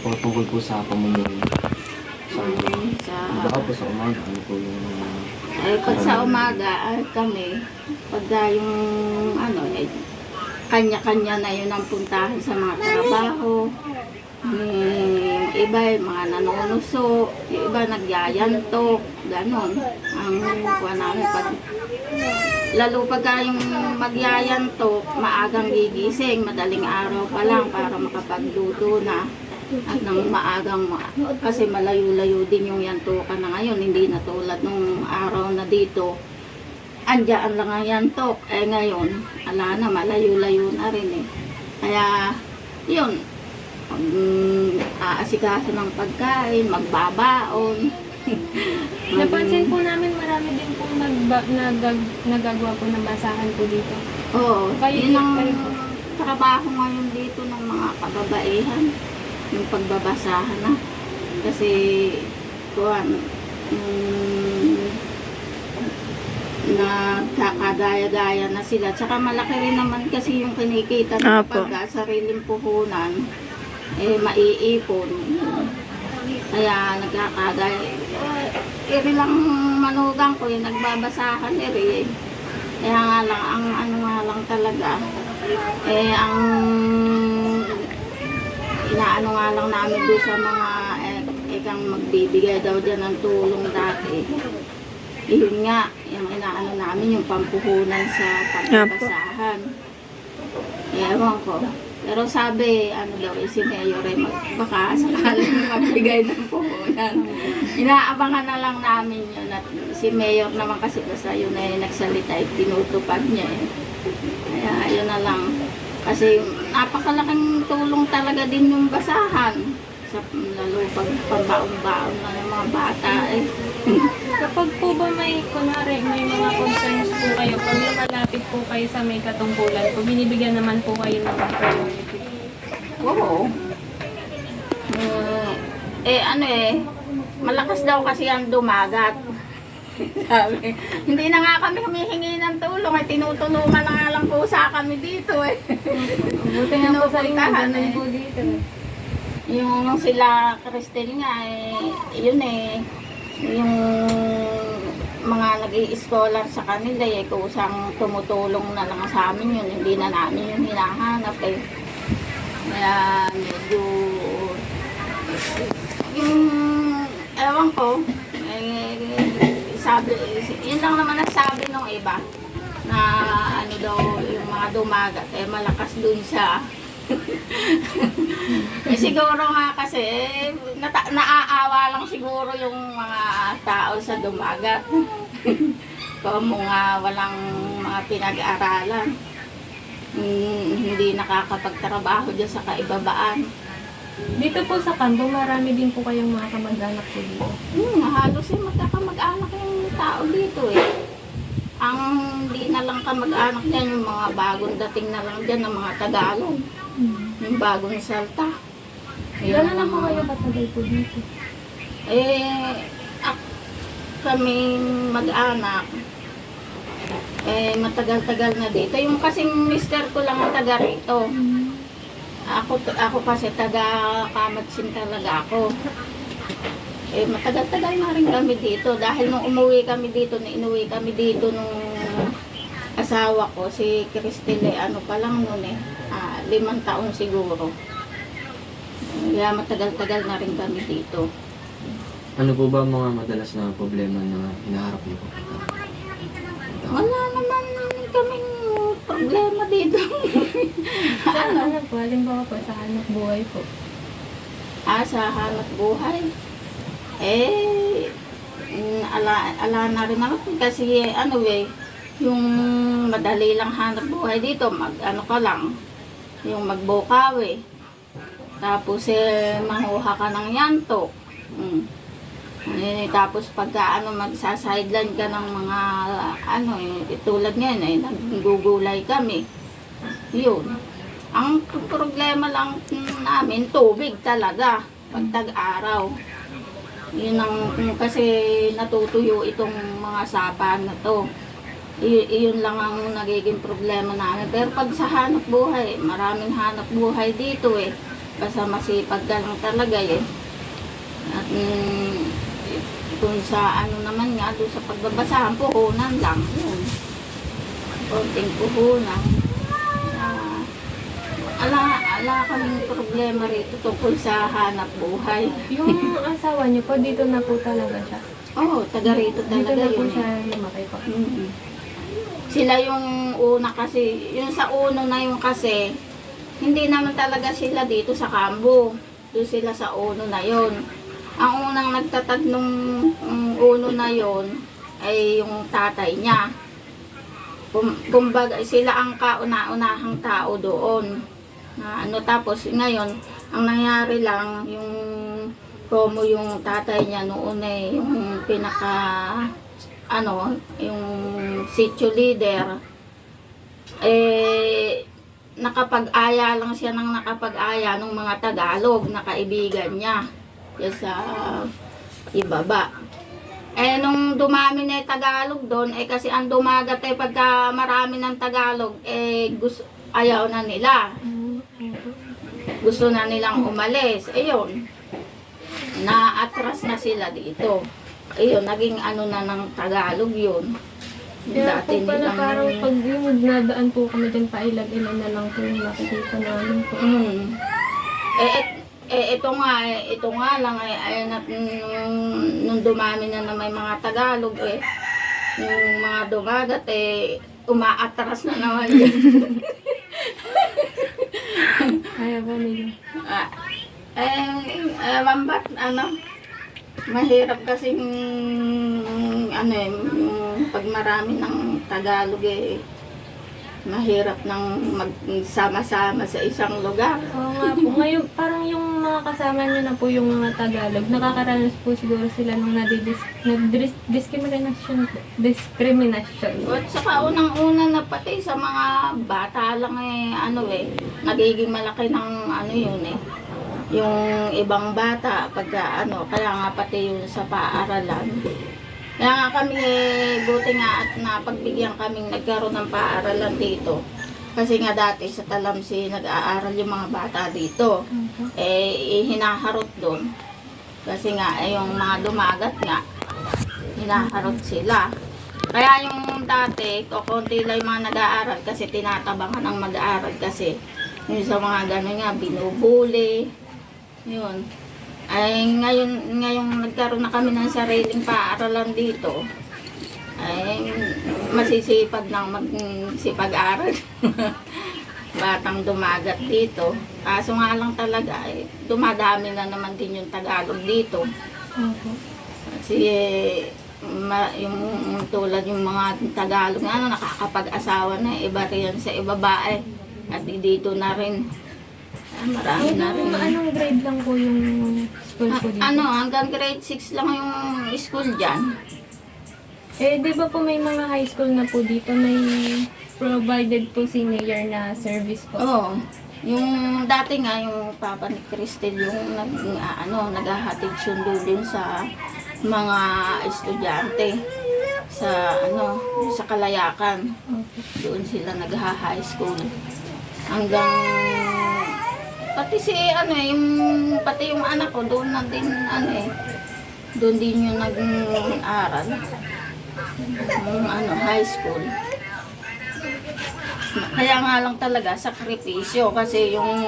O tungkol po sa pamumuhay. Sa Sa, po sa umaga, ano po yung pag sa umaga, kami, pagka yung kanya-kanya na yun ang puntahan sa mga trabaho. Yung iba, mga nanunuso, yung iba nagyayantok, ganon. Ang kuha namin, lalo pagka yung magyayantok, maagang gigising, madaling araw pa lang para makapagluto na. At nang maagang, kasi malayo-layo din yung yantokan na ngayon, hindi na tulad nung araw na dito. Andiyan lang ang yantok. Ngayon, ala na, malayo-layo na rin eh. Kaya, yun, aasikaso ng pagkain, magbabaon. Napansin po namin marami din po nagagawa po ng basahan po dito. Oo, Kayo yun ang kayo po. trabaho ngayon dito ng mga kababaihan. Yung pagbabasahan na. Kasi, nagkakagaya-gaya na sila. Tsaka malaki rin naman kasi yung kinikita ng pagka sariling puhunan, maiipon. Kaya nagkakagaya. Iri lang manugang ko, yung nagbabasahan iri. Kaya nga lang, ang ano nga lang talaga, ang inaano nga lang namin doon sa mga ikang magbibigay daw dyan ng tulong dati. Yun nga, yung inaano namin yung pampuhunan sa pagbabasahan. Ewan ko. Pero sabi, ano daw, si Mayor ay baka sakaling magbigay ng puhunan. Inaabangan na lang namin yun. At si Mayor naman kasi basta yun ay nagsalita, tinutupad niya eh. Kaya yun na lang. Kasi napakalaking tulong talaga din yung basahan. Lalo pag pambaon-baon na ng mga bata eh. Kapag po ba kunwari, may mga concerns po kayo, pag lumalapit po kayo sa may katungkulan po, binibigyan naman po kayo ng priority? Oo. Malakas daw kasi ang dumagat. Sabi, hindi na nga kami humihingi ng tulong, ay tinutulungan na nga lang po sa kami dito eh. Buti nga po sa inyo, Pinupuntahan ganun eh. po dito. Yung sila Cristel nga yun yung mga nag-i-scholar sa kanila kusang tumutulong na lang sa amin yun, hindi na namin yung hinahanap eh. Kaya medyo yung ewan ko sabi, yun lang naman ang sabi nung iba na ano daw yung mga dumagat malakas dun sa siguro nga kasi naaawa lang siguro yung mga tao sa dumagat. Kung mga walang mga pinag-aaralan, hindi nakakapagtrabaho dyan sa kaibabaan. Dito po sa kampo, marami din po kayong mga kamag-anak po dito. Halos magkakamag-anak yung tao dito eh. Ang di na lang kamag-anak dyan, yung mga bagong dating na lang dyan ng mga Tagalog. Yung bagong salta. Gano'n na po kayo katagal po dito? Kaming mag-anak, matagal-tagal na dito. Yung kasing mister ko lang ang taga rito. Ako kasi taga Kamatsin talaga ako. Matagal-tagal na rin kami dito. Dahil nung inuwi kami dito nung asawa ko, si Cristine, ano pa lang nun 5 taon siguro. Kaya matagal-tagal na rin kami dito. Ano po ba mga madalas na problema na hinaharap niyo po? Wala naman kaming problema dito. Ano po? Halimbawa po sa hanap buhay po. Sa hanap buhay. Ala na rin naman kasi yung madali lang hanap buhay dito, ka lang, yung magbukaw tapos mahuha ka ng yanto. Tapos pagka magsasideline ka ng mga tulad ngayon naggugulay kami. Yun. Ang problema lang namin, tubig talaga pag tag-araw. Yun kasi natutuyo itong mga sapan na to. Iyon lang ang nagiging problema namin. Pero pag sa hanap buhay, maraming hanap buhay dito Basta masipag ka lang talaga eh. At kung sa ano naman nga, doon sa pagbabasahan, puhunan lang. Yun. Konting puhunan. Ala kaming problema rito tungkol sa hanap buhay. Yung asawa niyo po, dito na po talaga siya. Oo, taga rito Dito talaga na po yun. siya lumaki po. Mm. Sila yung una kasi, yung sa uno na yung kasi, hindi naman talaga sila dito sa Cambo. Doon sila sa uno na yon. Ang unang nagtatag nung uno na yon ay yung tatay niya. Kumbaga, sila ang kauna-unahang tao doon. Na ano, tapos ngayon, ang nangyari lang, yung promo yung tatay niya noon eh, yung pinaka, ano, yung sitio leader, eh, nakapag-aya lang siya ng nakapag-aya ng mga Tagalog na kaibigan niya. Yan sa ibaba. Eh, nung dumami na yung Tagalog doon, eh kasi ang dumagat eh pagka marami ng Tagalog, eh ayaw na nila. Gusto na nilang umalis. Ayun. Na-atras na sila dito. Ayun, naging ano na ng Tagalog yun. Kaya po Dati pala nilang... parang pag nadaan po kami dyan, pailag-ilan na lang po yung nakikita namin po. Ito nga lang nung dumami na may mga Tagalog yung mga dumagat umaatras na naman yun. Kaya ba nila? Ewan ba't mahirap kasing pag marami ng Tagalog mahirap nang magsama-sama sa isang lugar. Oo nga po. Ngayon, parang yung mga kasama niyo na po yung mga Tagalog, nakakaranas po siguro sila nung discrimination. At saka unang-una na pati sa mga bata lang nagiging malaki ng yun yung ibang bata pagka kaya nga pati yun sa paaralan. Kaya nga kami, buti nga at napagbigyan kaming nagkaroon ng paaralan dito. Kasi nga dati sa Talamsi, nag-aaral yung mga bata dito. Hinaharot doon. Kasi nga, yung mga dumagat nga, hinaharot sila. Kaya yung dati, kukunti lang yung mga nag-aaral kasi tinatabangan ng mag-aaral kasi yung sa mga gano'n nga, binubuli. Yun. Ay ngayon nagkaroon na kami ng sariling paaralan dito. Ay masisipag nang magsipag-aral. Batang dumagat dito. Kaso nga lang talaga dumadami na naman din yung Tagalog dito. Kasi yung tulad yung mga Tagalog nakakapag-asawa na iba rin sa ibabae. At dito na rin. Marami na rin. Anong grade lang po yung school po dito? Hanggang grade 6 lang yung school dyan. Di ba po may mga high school na po dito, may provided po senior na service po? Oo. Yung dati nga, yung Papa ni Cristel, yung naghahatid sundo din sa mga estudyante sa Kalayakan. Doon sila nagha-high school. Hanggang pati pati yung anak ko doon na din doon din yung nag-aral high school. Kaya nga lang talaga sakripisyo kasi yung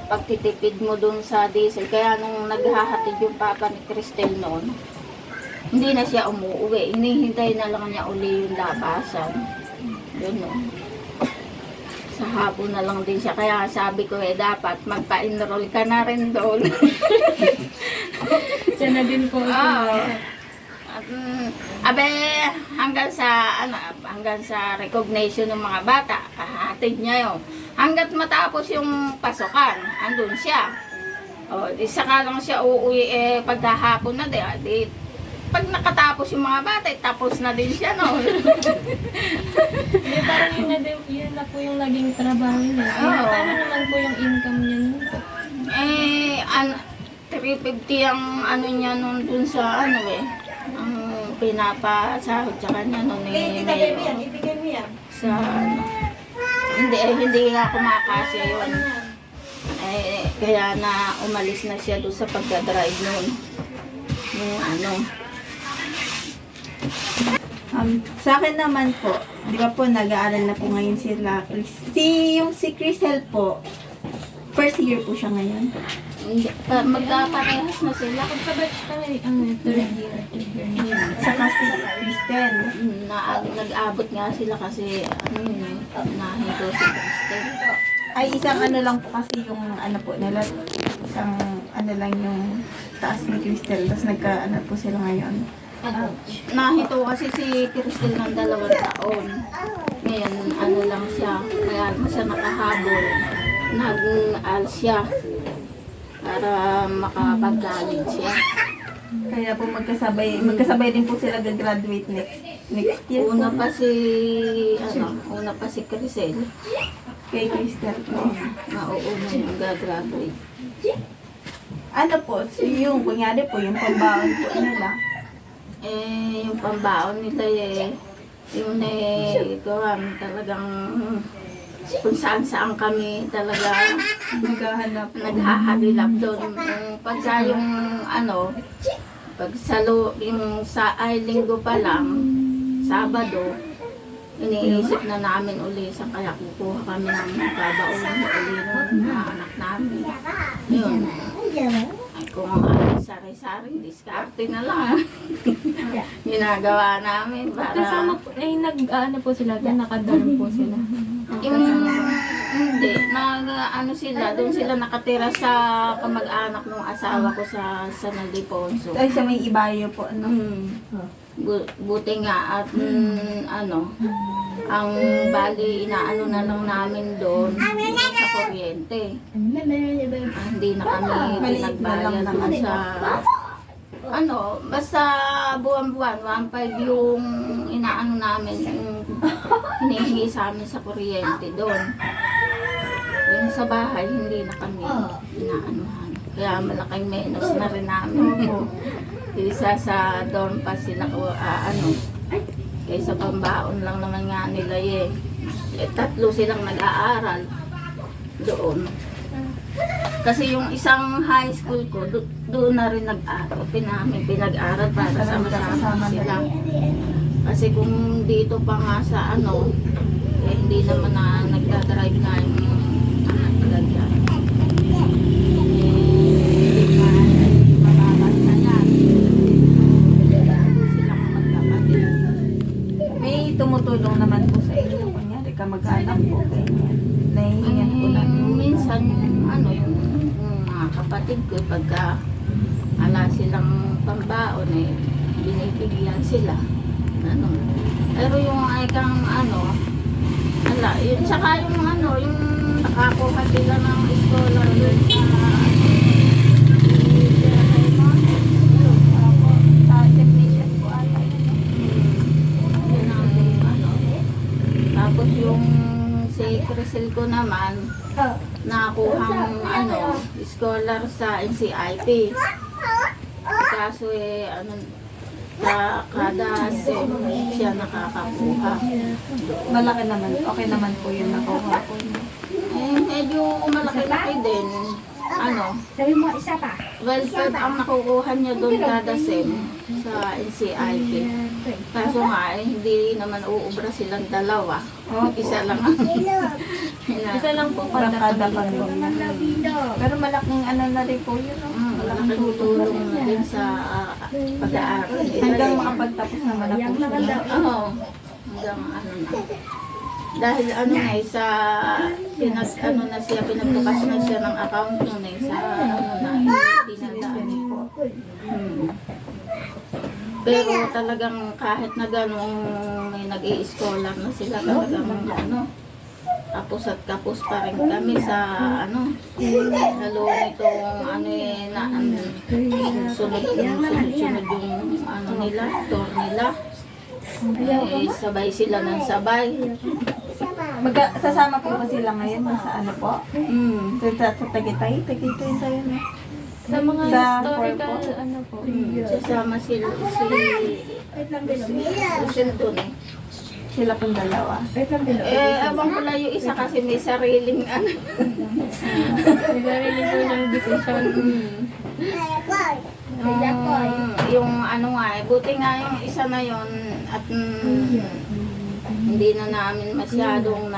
pagtitipid mo doon sa diesel. Kaya nung naghahatid yung Papa ni Cristel noon, hindi na siya umuwi. Hinihintay na lang niya uli yung labasan. Yun sa hapon na lang din siya. Kaya sabi ko dapat magpa-enroll ka na rin doon. Siya na din po. Hanggang sa recognition ng mga bata, kahatid niya yun. Hanggat matapos yung pasukan, andun siya. Di saka lang siya uuwi pagkahapon na di pag nakatapos yung mga bata, tapos na din siya, no? Parang yun na po yung naging trabaho niya. Paano naman po yung income niya nun po? 350 ang niya nun dun sa ang pinapasahod sa kanya nun Ibigay mo yan. sa hindi nga kumakasya yun. Kaya na umalis na siya doon sa pagdadrive noon. Yung ano. Sa akin naman po, di ba po nag-aaral na po ngayon sila. Si Crisel po, first year po siya ngayon. Magkaparehas na sila. Pagkabatch kami, third year. Saka si Cristel. Nag-abot nga sila kasi nahito si Kristen. Ay, isang ano lang po kasi yung ano po nila, isang ano lang yung taas ni Cristel. Tapos nagka-ano po sila ngayon. Nahito kasi si Kristen ng 2 taon. Ngayon, ano lang siya. Kaya siya nakahabol. Nag-al siya para makapag-college siya. Kaya po magkasabay din po sila gagraduate next year Una po. pa si Crisel. Kay Cristel po. Mauuna yung gagraduate. Ano po, so yung kunyari po, yung pambaon po nila. Yung pambaon nila yung talagang kung saan kami talaga Naghahanap. naghahalilap doon. Pagka yung pag yung linggo pa lang, Sabado, iniisip na namin uli sa kaya kukuha kami ng babaon uli ng mga anak namin. Yun. Ay, kung sari-saring diskarte na lang. Ginagawa namin para... Kasama po, nag-ano po sila, nakadorm po sila. Hindi, sila, doon sila nakatira sa kamag-anak ng asawa ko sa San Ildefonso. Ay, sa may ibayo po, ano? Buti nga at ang bali inaano na lang namin doon sa kuryente. Hindi na kami pinagbayad doon sa basta buwan-buwan 1.5 yung inaano namin yung hinihingi sa amin sa kuryente doon. Yung sa bahay hindi na kami inaanuhan. Kaya malaking menos na rin namin. Isa sa dorm pa sila kaysa pambaon lang naman nga nila 3 silang nag-aaral doon. Kasi yung isang high school ko, doon na rin nag-aaral. Pinag-aral para sama-sama sila. Kasi kung dito pa nga sa hindi naman na nagdadrive nga yung anak nila dyan. Hindi nga mababas na yan. Silang magkapatid. May tumutulong naman po sa inyo. Kunyari, kamag-anak po. Nahihingan po natin. Minsan, yung mga kapatid ko, pagka silang pambaon, binibigyan sila. Pero yung ikang yun, tsaka yung yung nakakuha sila ng scholar doon Sa technician po ata. yun ang tapos yung si Crisel ko naman, nakakuhang scholar sa NCIP. Kaso kada sem siya nakakakuha. Malaki naman. Okay naman po yun nakuha po. Medyo malaki-laki din. Sabi mo, isa pa. 12 ang nakukuha niya doon kada sem sa NCIP. Kaso nga, hindi naman uubra silang 2. Isa lang ang Isa lang po Kada kada pa po. Pero malaking na rin po yun. malaking tulong na din sa pag-aaral. Hanggang makapagtapos naman na po siya. Oo. Hanggang na. Dahil sa pinagbukas na siya ng account nun sa dinadaan po. Pero talagang kahit na gano'ng may nag-i-scholar na sila talagang kapos at kapos pa rin kami sa lalo nitong sunod yung nila, tour nila. Sabay sila ng sabay. Sasama po ba sila ngayon sa po? Sa Tagaytay? Tagaytay tayo na. Sa mga Sa historical, Corpo. po. Sasama si Lucille doon Sila pong dalawa. Abang ko lang yung isa kasi may sariling ano. May sarili po siyang desisyon. Yung ano nga buti nga yung isa na yon at hindi na namin masyadong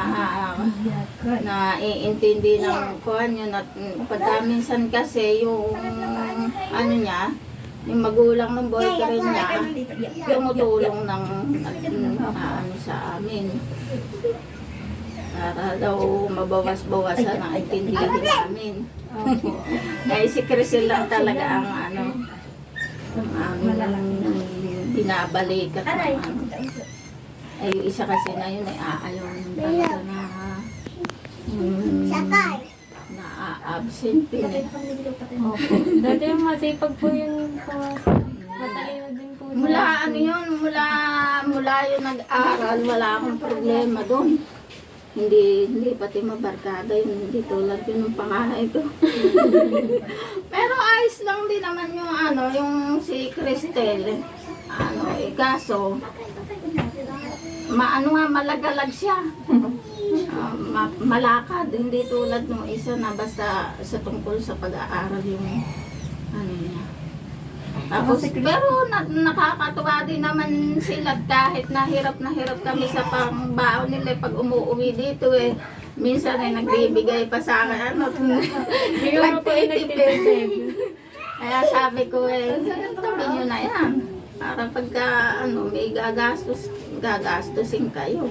naiintindi ng kuhan yun at pagka minsan kasi yung ano niya, yung magulang ng boyfriend niya, tumutulong ng ano sa amin. Para daw mabawas-bawasan ang intindihin namin. Ay si Crisel lang talaga ang ano, ang binabalik at ang ano. Ay yung isa kasi na yun ay ayaw nung talaga na absent din eh. Dati yung masipag po yung pumasok. Matalino din po siya. Mula ano yun, mula yung nag-aral, wala akong problema doon. Hindi pati mabarkada yun, hindi tulad yun ng panganay ko. Pero ayos lang din naman yung ano, yung si Cristel. Ano, kaso, malagalag siya. Malakad, hindi tulad nung isa na basta sa tungkol sa pag-aaral yung ano niya. Tapos, pero nakakatuwa din naman sila kahit na hirap kami sa pangbaon nila pag umuwi dito eh. Minsan ay nagbibigay pa sa akin, ano, Siguro po yung nagtitipid. kaya sabi ko eh, tabi nyo na yan. Para pagka ano, may gagastusin kayo.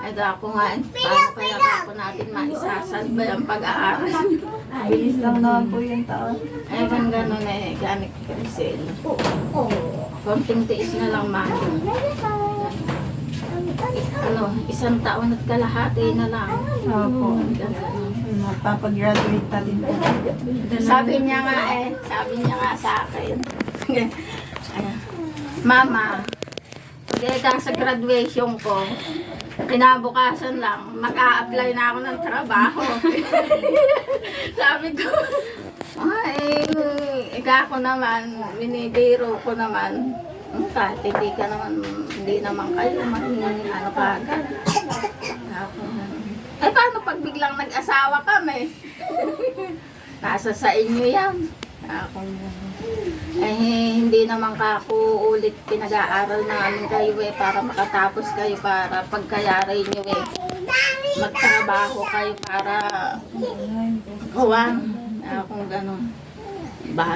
Ako nga, paano kaya ako natin maisasalba yung pag-aaral? Bilis lang naman po yung taon. Ay, kung gano'n eh, ganit Crisel. Konting tiis na lang, mami. Ano, 1 taon at kalahati na lang. Opo. Ganun. Magpapagraduate na din po. Sabi niya nga sa akin, Mama, pagka sa graduation ko, kinabukasan lang, mag-a-apply na ako ng trabaho. Sabi ko, ako naman, binibiro ko naman, kahit hindi naman kayo, ano ka agad. Eh, paano pag biglang nag-asawa kami? Nasa sa inyo yan. Hindi naman kako ulit pinag-aaral namin kayo para makatapos kayo para pagkayari nyo magtrabaho kayo para huwag kung gano'n.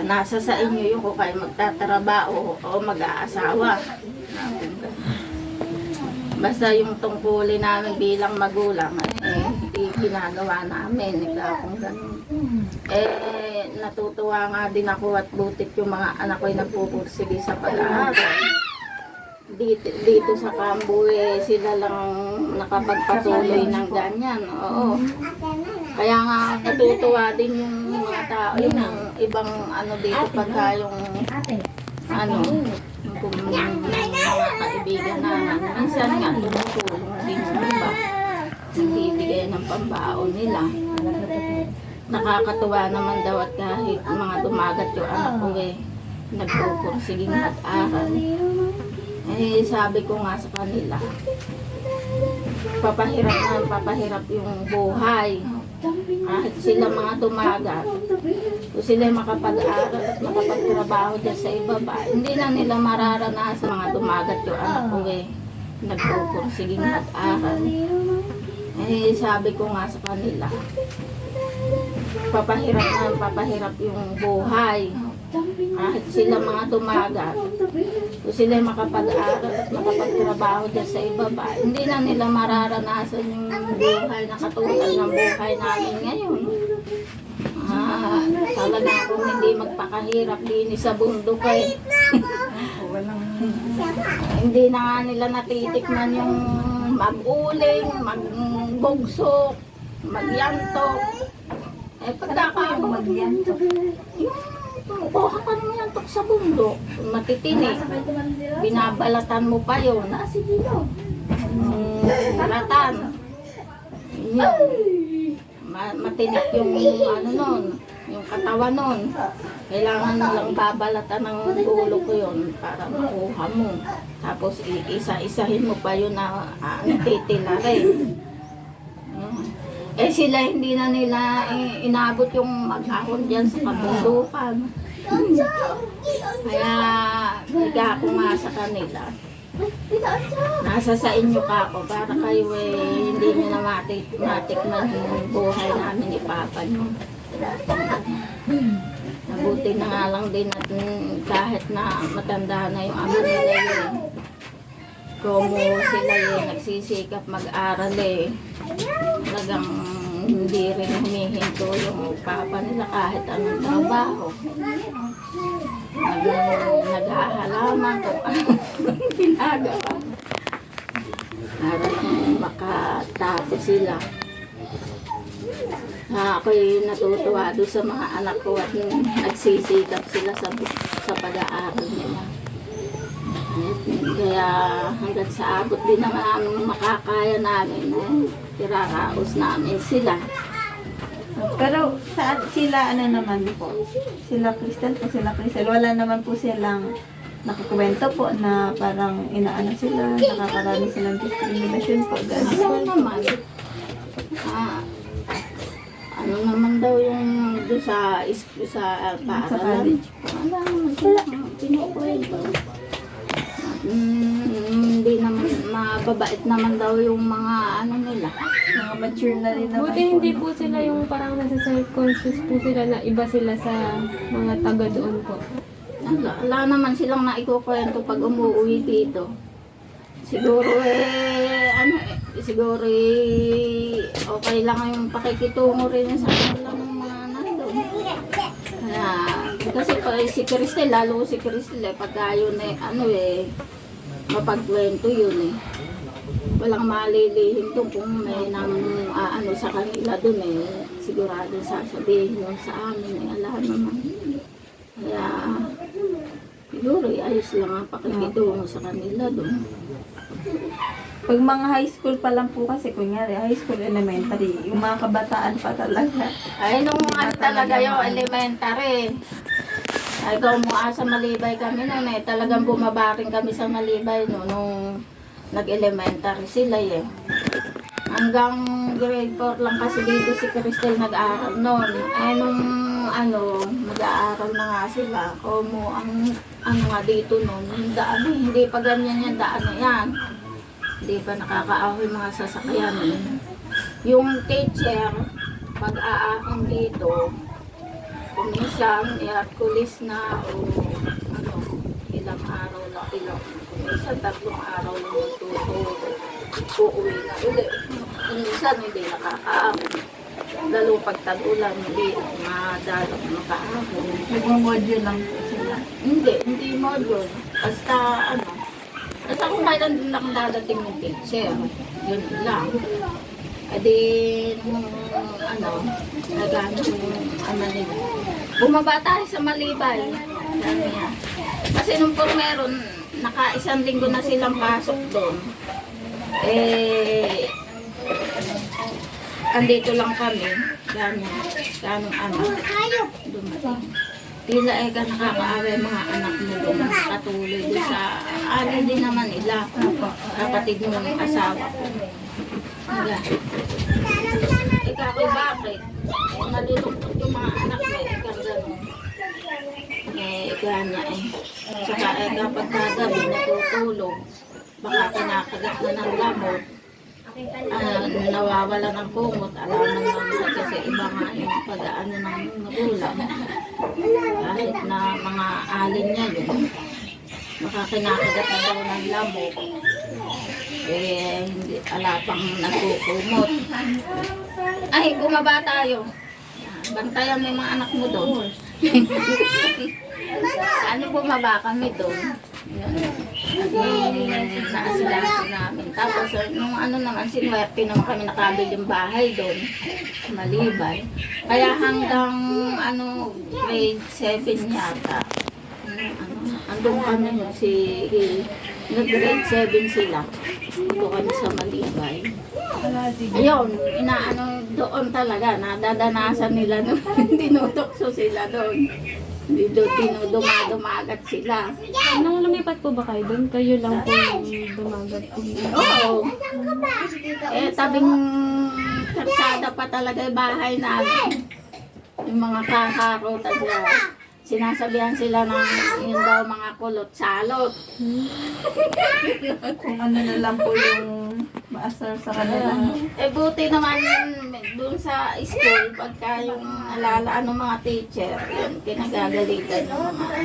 Nasa sa inyo yung kung kayo magtatrabaho o mag-aasawa. Basta yung tungkulin namin bilang magulang, ginagawa namin. Kung gano'n. Natutuwa nga din ako at butit yung mga anak ko ay nagpupursige sa pag-aaral. Dito sa Cambo sila lang nakapagpatuloy ng ganyan. Oo. Kaya nga natutuwa din yung mga tao, yung ibang ano dito pagka yung ano, kung mga kaibigan namin. Minsan nga tumutulong din yung iba. Nagbibigay ng pambaon nila. Nakakatuwa naman daw at kahit mga dumagat yung anak ko nagpupursiging mag-aral. Sabi ko nga sa kanila, papahirap yung buhay. Kahit sila mga dumagat, kung sila makapag-aral at makapagtrabaho dyan sa ibaba, hindi na nila mararanasan mga dumagat yung anak ko nagpupursiging mag-aral. Sabi ko nga sa kanila, papahirap yung buhay. Kahit sila mga dumagat, kung sila makapag-aral at makapagtrabaho dyan sa ibaba, hindi na nila mararanasan yung buhay na katulad ng buhay namin ngayon. Talaga kung hindi magpakahirap din sa bundok hindi na nga nila natitikman yung mag-uling, magbugsok, magyantok. Pagkaka magyantok, kuha ka ng yantok sa bundok, matitinig. Binabalatan mo pa yun. Balatan. Yun. Matinik yung ano nun. yung katawan nun. Kailangan lang babalatan ng dulo ko yun para makuha mo. Tapos isa-isahin mo pa yun na titila rin. Eh sila hindi na nila inabot yung mag-ahon dyan sa kabundukan. Kaya higa ako nga sa kanila. Nasa sa inyo ka ako para kayo hindi nyo na matikman yung buhay namin ni Papa nyo. Mabuti na nga lang din at kahit na matanda na yung ama nila yun. Como sila nagsisikap mag-aral talagang hindi rin humihinto yung Papa nila kahit anong trabaho. Naghahalaman kung anong ginagawa. Para lang makatapos sila. Ako'y natutuwa doon sa mga anak ko at nagsisikap sila sa pag-aaral nila. Kaya hanggang sa abot din naman ang makakaya namin, iraraos namin sila. Pero sila naman po? Sila Cristel po, sila Cristel. Wala naman po silang nakakwento po na parang inaano sila, nakakarami silang discrimination po. Ano naman? Ano naman daw yung doon sa paaralan? Wala naman sila pinukwento. Hindi naman mababait naman daw yung mga ano nila. Mga mature na rin naman Buti hindi po sila yung parang nasa self-conscious po sila na iba sila sa mga taga doon po. Wala naman silang naikukwento pag umuwi dito. Siguro siguro okay lang yung pakikitungo rin sa kanila ng mga nandun. Kaya, kasi si Cristel, lalo si Cristel pagka yun mapagkwento yun walang malilihim doon kung may ano sa kanila doon sigurado sasabihin yun sa amin alam naman. Kaya, siguro ayos lang ang pakikitungo sa kanila doon. Pag mga high school pa lang po kasi, kunyari, high school, elementary, yung mga kabataan pa talaga. Ay, nung talaga yung elementary. Ay, gumawa sa Malibay kami noon talagang bumabaring kami sa Malibay nung nag-elementary sila Hanggang grade 4 lang kasi dito si Cristel nag-aaral noon. Ay, nung mag-aaral na nga sila. Ang nga dito noon, yung daan hindi pa ganyan yung daan na yan. Hindi pa nakakaahoy mga sasakyan. Yung teacher, pag-aahon dito, kung minsan, Hercules na o ilang araw na kung minsan 3 araw lang magtuturo, uuwi na ulit. Kung minsan, hindi nakakaahon. Lalo pag tag-ulan, hindi madalang makaahon. Nag-module lang po sila. Hindi module. Basta kung kailan din lang dadating yung teacher, yun lang. Edi, nagano yung nila. Bumaba tayo sa Malibay. Kasi nung meron, naka-1 linggo na silang pasok doon. Andito lang kami. Ganong dumating. Tila ka nakakaaway mga anak mo doon. Nakatuloy doon sa alin din naman nila. Kapatid mo ng asawa ko. Ikaw ko bakit? Nalulungkot yung mga anak mo. Ikaw gano'n. Ikaw niya Saka kapag kagabi natutulog, baka kinakagat na ng gamot. Nawawala ng kumot, alaman naman kasi iba nga yung pag-aano ng magulang. Kahit na mga alin niya yun, makakinakagat na daw ng lamok. Hindi, alapang nagkukumot. Ay, bumaba tayo. Bantayan mo yung mga anak mo doon. Bumaba kami doon. Naasilasin namin. Tapos, nung naman, sinuwerte naman kami nakabiling bahay doon. Malibay. Kaya hanggang, grade 7 yata. Andun kami nag-grade 7 sila. Ito kami sa Malibay. Ayun, inaano doon talaga, nadadanasan nila nung tinutokso sila doon. Dinudumagat sila. Nung lumipat po ba kayo doon, kayo lang po yung dumagat po. Oo. Tabing karsada pa talaga yung bahay namin. Yung mga kakarotan dyan. Sinasabihan sila ng yun daw mga kulot salot. Kung ano na lang po yung maasar sa kanila. Buti naman dun sa school, pagka yung alalaan ng mga teacher, yun, kinagagalitan yung mga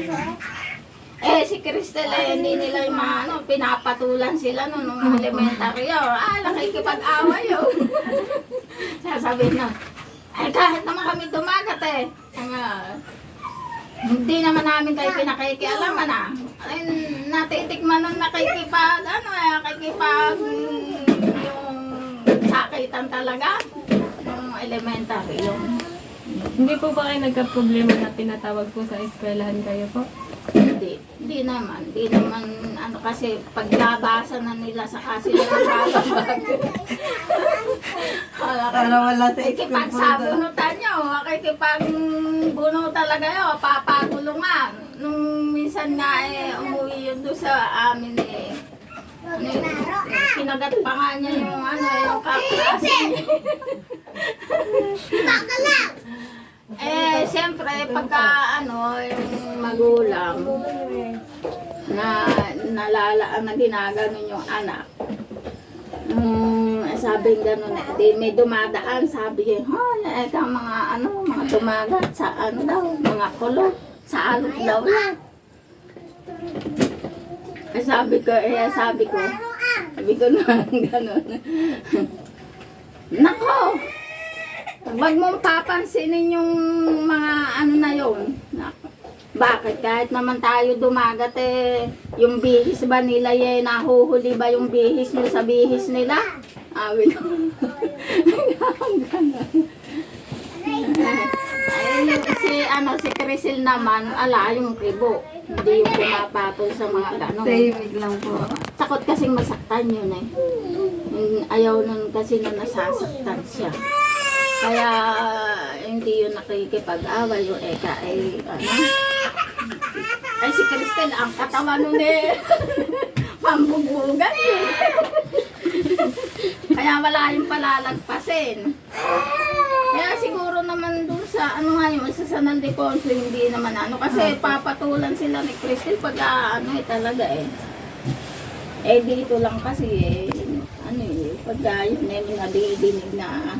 si Cristel, hindi nila yung mga pinapatulan sila nung elementary. Nakikipag-away yun. Sasabihin na, kahit naman kami dumagat hindi naman namin kayo pinakikialaman natitikman nung nakikipag yung sakitan talaga yung elementary yung Hindi po ba kayo nagka-problema na tinatawag po sa eskwelahan kayo po? hindi naman kasi paglabasa na nila sa kasi nagkakabag Para wala sa school po doon. Kikipagsabunutan nyo, kikipagbuno talaga yun, papagulungan. Nung minsan nga umuwi yun doon sa amin kinagat pa nga niya yung yung kaklase niya. Siyempre, pagka yung magulang na nalalaan na ginaganon yung anak, sabi gano'n di may dumadaan, sabi niya, kang mga mga dumagat sa daw, mga kulot, sa alok daw yan. Sabi ko na gano'n. Nako! Wag mong papansinin yung mga na yun. Bakit? Kahit naman tayo dumagat yung bihis ba nila nahuhuli ba yung bihis nyo sa bihis nila? Si Crisel naman, yung kibo. Hindi yung pumapatol sa mga gano'n. Tahimik lang po. Takot kasing masaktan yun Ayaw nun kasi na nasasaktan siya. Kaya hindi yun nakikipag-away yung si Cristel ang katawan nun pambugbugan kaya wala yung palalagpasin. Kaya siguro naman dun sa sa San Ildefonso hindi naman kasi papatulan sila ni Cristel pag talaga dito lang kasi pagka yun nadidinig na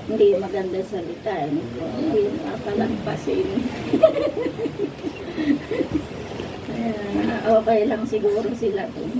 hindi maganda salita hindi papalagpasin. Okay lang siguro sila dun.